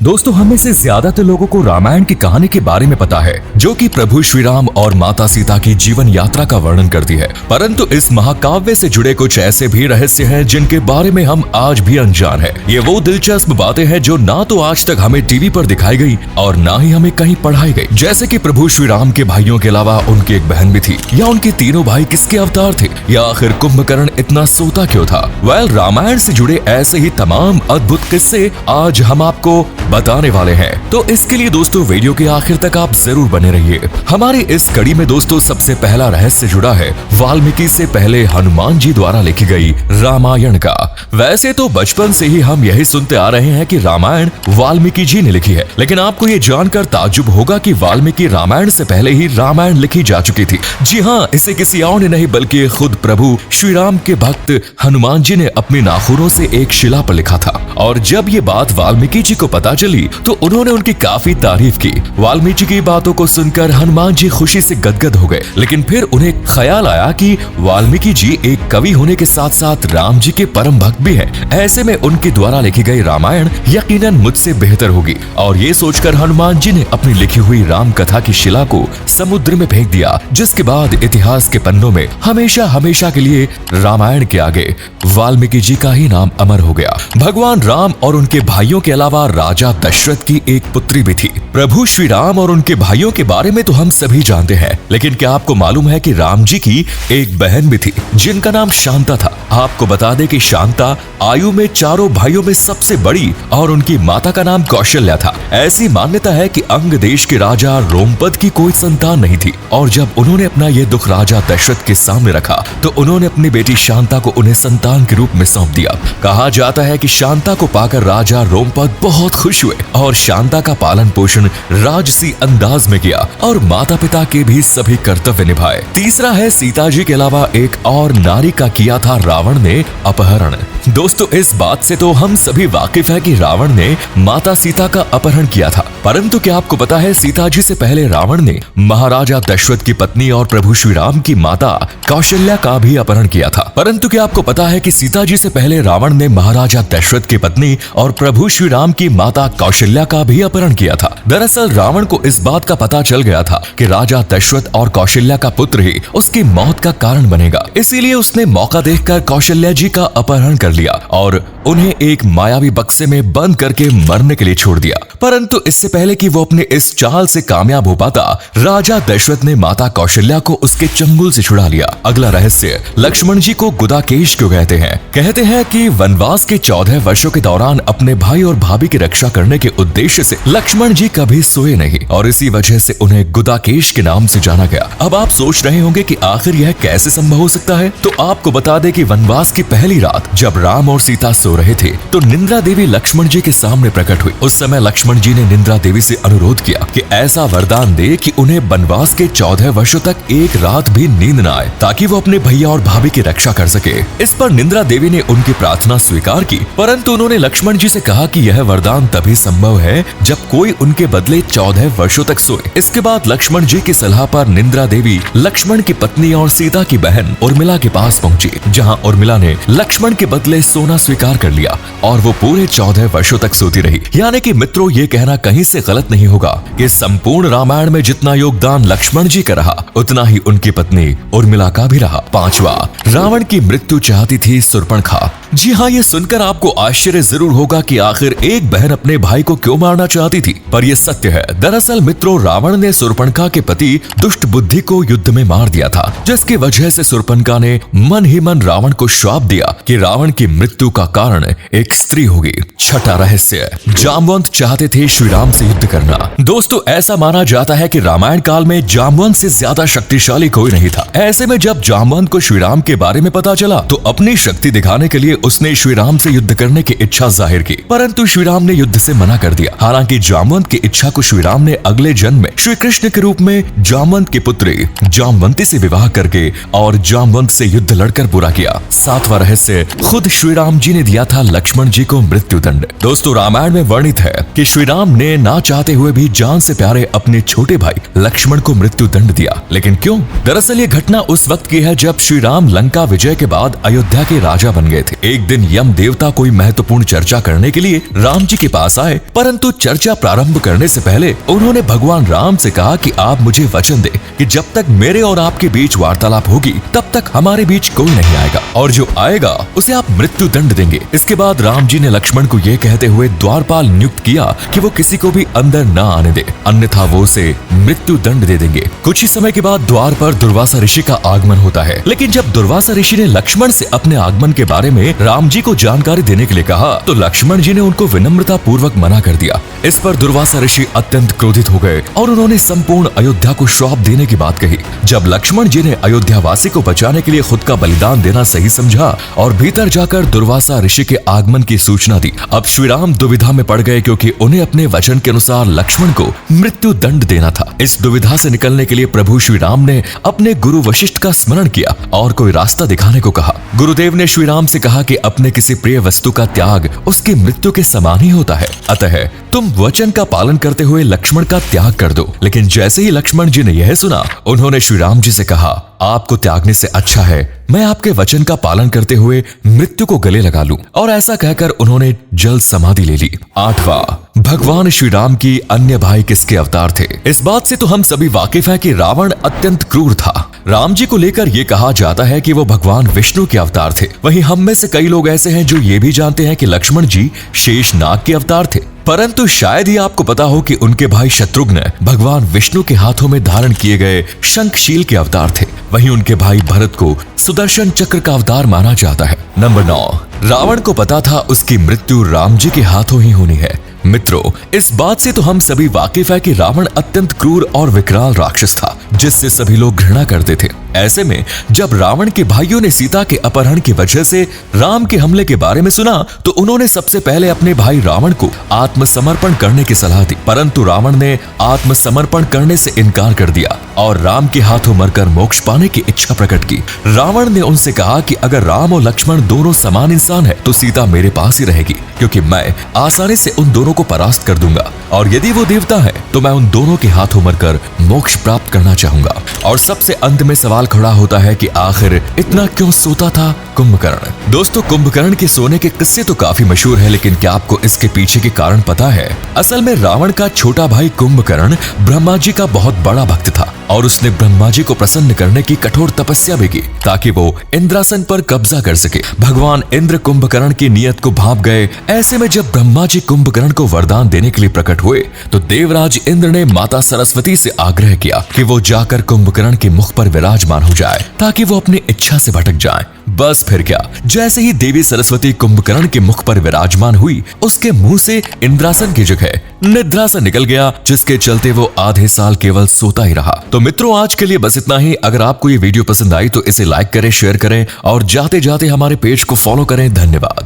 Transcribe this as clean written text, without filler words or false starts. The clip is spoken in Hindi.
दोस्तों, हमें से ज्यादातर लोगों को रामायण की कहानी के बारे में पता है, जो कि प्रभु श्री राम और माता सीता की जीवन यात्रा का वर्णन करती है। परंतु इस महाकाव्य से जुड़े कुछ ऐसे भी रहस्य हैं जिनके बारे में हम आज भी अनजान हैं। ये वो दिलचस्प बातें हैं जो ना तो आज तक हमें टीवी पर दिखाई गई और ना ही हमें कहीं पढ़ाई गई। जैसे कि प्रभु श्री राम के भाइयों के अलावा उनकी एक बहन भी थी, या उनके तीनों भाई किसके अवतार थे, या आखिर कुंभकर्ण इतना सोता क्यों था। रामायण से जुड़े ऐसे ही तमाम अद्भुत किस्से आज हम आपको बताने वाले हैं। तो इसके लिए दोस्तों वीडियो के आखिर तक आप जरूर बने रहिए। हमारी इस कड़ी में दोस्तों सबसे पहला रहस्य जुड़ा है वाल्मीकि से पहले हनुमान जी द्वारा लिखी गई रामायण का। वैसे तो बचपन से ही हम यही सुनते आ रहे हैं कि रामायण वाल्मीकि जी ने लिखी है, लेकिन आपको ये जानकर ताज्जुब होगा कि वाल्मीकि रामायण से पहले ही रामायण लिखी जा चुकी थी। जी हाँ, इसे किसी और ने नहीं बल्कि खुद प्रभु श्री राम के भक्त हनुमान जी ने अपने नाखूनों से एक शिला पर लिखा था। और जब ये बात वाल्मीकि जी को पता चली तो उन्होंने उनकी काफी तारीफ की। वाल्मीकि की बातों को सुनकर हनुमान जी खुशी से गदगद हो गए, लेकिन फिर उन्हें ख्याल आया कि वाल्मीकि जी एक कवि होने के साथ साथ राम जी के परम भक्त भी हैं। ऐसे में उनके द्वारा लिखी गई रामायण यकीनन मुझसे बेहतर होगी। और ये सोचकर हनुमान जी ने अपनी लिखी हुई राम कथा की शिला को समुद्र में फेंक दिया, जिसके बाद इतिहास के पन्नों में हमेशा हमेशा के लिए रामायण के आगे वाल्मीकि जी का ही नाम अमर हो गया। भगवान राम और उनके भाइयों के अलावा राजा दशरथ की एक पुत्री भी थी। प्रभु श्री राम और उनके भाइयों के बारे में तो हम सभी जानते हैं, लेकिन क्या आपको मालूम है कि राम जी की एक बहन भी थी जिनका नाम शांता था। आपको बता दें कि शांता आयु में चारों भाइयों में सबसे बड़ी और उनकी माता का नाम कौशल्या था। ऐसी मान्यता है कि अंग देश के राजा रोमपद की कोई संतान नहीं थी, और जब उन्होंने अपना ये दुख राजा दशरथ के सामने रखा तो उन्होंने अपनी बेटी शांता को उन्हें संतान के रूप में सौंप दिया। कहा जाता है कि शांता को पाकर राजा रोमपद बहुत खुश हुए और शांता का पालन पोषण राजसी अंदाज में किया और माता पिता के भी सभी कर्तव्य निभाए। तीसरा है सीता जी के अलावा एक और नारी का किया था रावण ने अपहरण। दोस्तों, इस बात से तो हम सभी वाकिफ है कि रावण ने माता सीता का अपहरण किया था, परंतु क्या आपको पता है सीता जी से पहले रावण ने महाराजा दशरथ की पत्नी और प्रभु श्री राम की माता कौशल्या का भी अपहरण किया था। परंतु क्या आपको पता है कि सीता जी से पहले रावण ने महाराजा दशरथ की पत्नी और प्रभु श्री राम की माता कौशल्या का भी अपहरण किया था। दरअसल रावण को इस बात का पता चल गया था कि राजा दशरथ और कौशल्या का पुत्र ही उसकी मौत का कारण बनेगा, इसीलिए उसने मौका देखकर कौशल्या जी का अपहरण कर लिया और उन्हें एक मायावी बक्से में बंद करके मरने के लिए छोड़ दिया। परंतु इससे पहले कि वो अपने इस चाल से कामयाब हो पाता, राजा दशरथ ने माता कौशल्या को उसके चंगुल से छुड़ा लिया। अगला रहस्य, लक्ष्मण जी को गुदाकेश क्यों कहते हैं? कहते हैं कि वनवास के 14 वर्षों के दौरान अपने भाई और भाभी की रक्षा करने के उद्देश्य से लक्ष्मण जी कभी सोए नहीं और इसी वजह से उन्हें गुदाकेश के नाम से जाना गया। अब आप सोच रहे होंगे कि आखिर यह कैसे संभव हो सकता है, तो आपको बता दें कि वनवास की पहली रात जब राम और सीता सो रहे थे तो निंद्रा देवी लक्ष्मण जी के सामने प्रकट हुई। उस समय लक्ष्मण जी ने निंद्रा देवी से अनुरोध किया कि ऐसा वरदान दे कि उन्हें वनवास के 14 वर्षों तक एक रात भी नींद न आए, ताकि वो अपने भैया और भाभी की रक्षा कर सके। इस पर निंद्रा देवी ने उनकी प्रार्थना स्वीकार की, परंतु उन्होंने लक्ष्मण जी से कहा कि यह वरदान तभी संभव है जब कोई उनके बदले 14 वर्षों तक सोए। इसके बाद लक्ष्मण जी की सलाह पर निंद्रा देवी लक्ष्मण की पत्नी और सीता की बहन उर्मिला के पास पहुंची, जहां उर्मिला ने लक्ष्मण के बदले सोना स्वीकार कर लिया और वो पूरे 14 वर्षों तक सोती रही। यानी कि मित्रों, ये कहना कहीं से गलत नहीं होगा कि संपूर्ण रामायण में जितना योगदान लक्ष्मण जी का रहा, उतना ही उनकी पत्नी उर्मिला का भी रहा। पांचवा, रावण की मृत्यु चाहती थी शूर्पणखा। जी हाँ, ये सुनकर आपको आश्चर्य जरूर होगा कि आखिर एक बहन अपने भाई को क्यों मारना चाहती थी, पर यह सत्य है। दरअसल मित्रों, रावण ने शूर्पणखा के पति दुष्ट बुद्धि को युद्ध में मार दिया था, जिसकी वजह से शूर्पणखा ने मन ही मन रावण को श्राप दिया कि रावण की मृत्यु का कारण एक स्त्री होगी। छठा रहस्य, जामवंत चाहते थे श्री राम से युद्ध करना। दोस्तों, ऐसा माना जाता है कि रामायण काल में जामवंत से ज्यादा शक्तिशाली कोई नहीं था। ऐसे में जब जामवंत को श्री राम के बारे में पता चला तो अपनी शक्ति दिखाने के लिए उसने श्री राम से युद्ध करने की इच्छा जाहिर की, परंतु श्री राम ने युद्ध से मना कर दिया। हालांकि जामवंत की इच्छा को श्री राम ने अगले जन्म में श्री कृष्ण के रूप में जामवंत की पुत्री जामवंती से विवाह करके और जामवंत से युद्ध लड़कर पूरा किया। सातवां रहस्य, खुद श्री राम जी ने दिया था लक्ष्मण जी को मृत्यु दंड। दोस्तों, रामायण में वर्णित है कि श्री राम ने ना चाहते हुए भी जान से प्यारे अपने छोटे भाई लक्ष्मण को मृत्यु दंड दिया। लेकिन क्यों? दरअसल ये घटना उस वक्त की है जब श्री राम लंका विजय के बाद अयोध्या के राजा बन गए थे। एक दिन यम देवता कोई महत्वपूर्ण चर्चा करने के लिए राम जी के पास आए, परंतु चर्चा प्रारंभ करने से पहले उन्होंने भगवान राम से कहा कि आप मुझे वचन दे कि जब तक मेरे और आपके बीच वार्तालाप होगी तब तक हमारे बीच कोई नहीं आएगा, और जो आएगा उसे आप मृत्यु दंड देंगे। इसके बाद राम जी ने लक्ष्मण को ये कहते हुए द्वारपाल नियुक्त किया कि वो किसी को भी अंदर न आने दे, अन्यथा वो उसे मृत्यु दंड दे देंगे। कुछ ही समय के बाद द्वार पर दुर्वासा ऋषि का आगमन होता है, लेकिन जब दुर्वासा ऋषि ने लक्ष्मण से अपने आगमन के बारे में राम जी को जानकारी देने के लिए कहा तो लक्ष्मण जी ने उनको विनम्रता पूर्वक मना कर दिया। इस पर दुर्वासा ऋषि अत्यंत क्रोधित हो गए और उन्होंने संपूर्ण अयोध्या को श्राप देने की बात कही। जब लक्ष्मण जी ने अयोध्या वासी को बचाने के लिए खुद का बलिदान देना सही समझा और भीतर जाकर दुर्वासा ऋषि के आगमन की सूचना दी, अब श्री राम दुविधा में पड़ गए क्योंकि उन्हें अपने वचन के अनुसार लक्ष्मण को मृत्यु दंड देना था। इस दुविधा से निकलने के लिए प्रभु श्री राम ने अपने गुरु वशिष्ठ का स्मरण किया और कोई रास्ता दिखाने को कहा। गुरुदेव ने श्री राम से कहा कि अपने किसी प्रिय वस्तु का त्याग उसकी मृत्यु के समान ही होता है, अतः तुम वचन का पालन करते हुए लक्ष्मण का त्याग कर दो। लेकिन जैसे ही लक्ष्मण जी ने यह सुना, उन्होंने श्री राम जी से कहा, आपको त्यागने से अच्छा है मैं आपके वचन का पालन करते हुए मृत्यु को गले लगा लूं। और ऐसा कहकर उन्होंने जल समाधि ले ली। 8वां, भगवान श्री राम की अन्य भाई किसके अवतार थे? इस बात से तो हम सभी वाकिफ हैं कि रावण अत्यंत क्रूर था। राम जी को लेकर ये कहा जाता है कि वो भगवान विष्णु के अवतार थे। वहीं हम में से कई लोग ऐसे हैं जो ये भी जानते हैं कि लक्ष्मण जी शेषनाग के अवतार थे, परंतु शायद ही आपको पता हो कि उनके भाई शत्रुघ्न भगवान विष्णु के हाथों में धारण किए गए शंखशील के अवतार थे। वहीं उनके भाई भरत को सुदर्शन चक्र का अवतार माना जाता है। नंबर 9, रावण को पता था उसकी मृत्यु राम जी के हाथों ही होनी है। मित्रों, इस बात से तो हम सभी वाकिफ है कि रावण अत्यंत क्रूर और विकराल राक्षस था जिससे सभी लोग घृणा करते थे। ऐसे में जब रावण के भाइयों ने सीता के अपहरण की वजह से राम के हमले के बारे में सुना तो उन्होंने सबसे पहले अपने भाई रावण को आत्मसमर्पण करने की सलाह दी, परंतु रावण ने आत्मसमर्पण करने से इनकार कर दिया और राम के हाथों मरकर मोक्ष पाने की इच्छा प्रकट की। रावण ने उनसे कहा कि अगर राम और लक्ष्मण दोनों समान इंसान है तो सीता मेरे पास ही रहेगी, क्योंकि मैं आसानी से उन दोनों को परास्त कर दूंगा, और यदि वो देवता है तो मैं उन दोनों के हाथों मरकर मोक्ष प्राप्त करना चाहूंगा। और सबसे अंत में सवाल खड़ा होता है कि आखिर इतना क्यों सोता था कुंभकर्ण? दोस्तों, कुंभकर्ण के सोने के किस्से तो काफी मशहूर है, लेकिन क्या आपको इसके पीछे के कारण पता है? असल में रावण का छोटा भाई कुंभकर्ण ब्रह्मा जी का बहुत बड़ा भक्त था और उसने ब्रह्मा जी को प्रसन्न करने की कठोर तपस्या भी की ताकि वो इंद्रासन पर कब्जा कर सके। भगवान इंद्र कुंभकर्ण की नियत को भांप गए। ऐसे में जब ब्रह्मा जी कुंभकर्ण को वरदान देने के लिए प्रकट हुए तो देवराज इंद्र ने माता सरस्वती से आग्रह किया कि वो जाकर कुंभकर्ण के मुख पर विराजमान हो जाए ताकि वो अपनी इच्छा से भटक जाए। बस फिर क्या, जैसे ही देवी सरस्वती कुंभकर्ण के मुख पर विराजमान हुई, उसके मुंह से इंद्रासन की जगह निद्रासन निकल गया, जिसके चलते वो आधे साल केवल सोता ही रहा। तो मित्रों, आज के लिए बस इतना ही। अगर आपको ये वीडियो पसंद आई तो इसे लाइक करें, शेयर करें और जाते जाते हमारे पेज को फॉलो करें। धन्यवाद।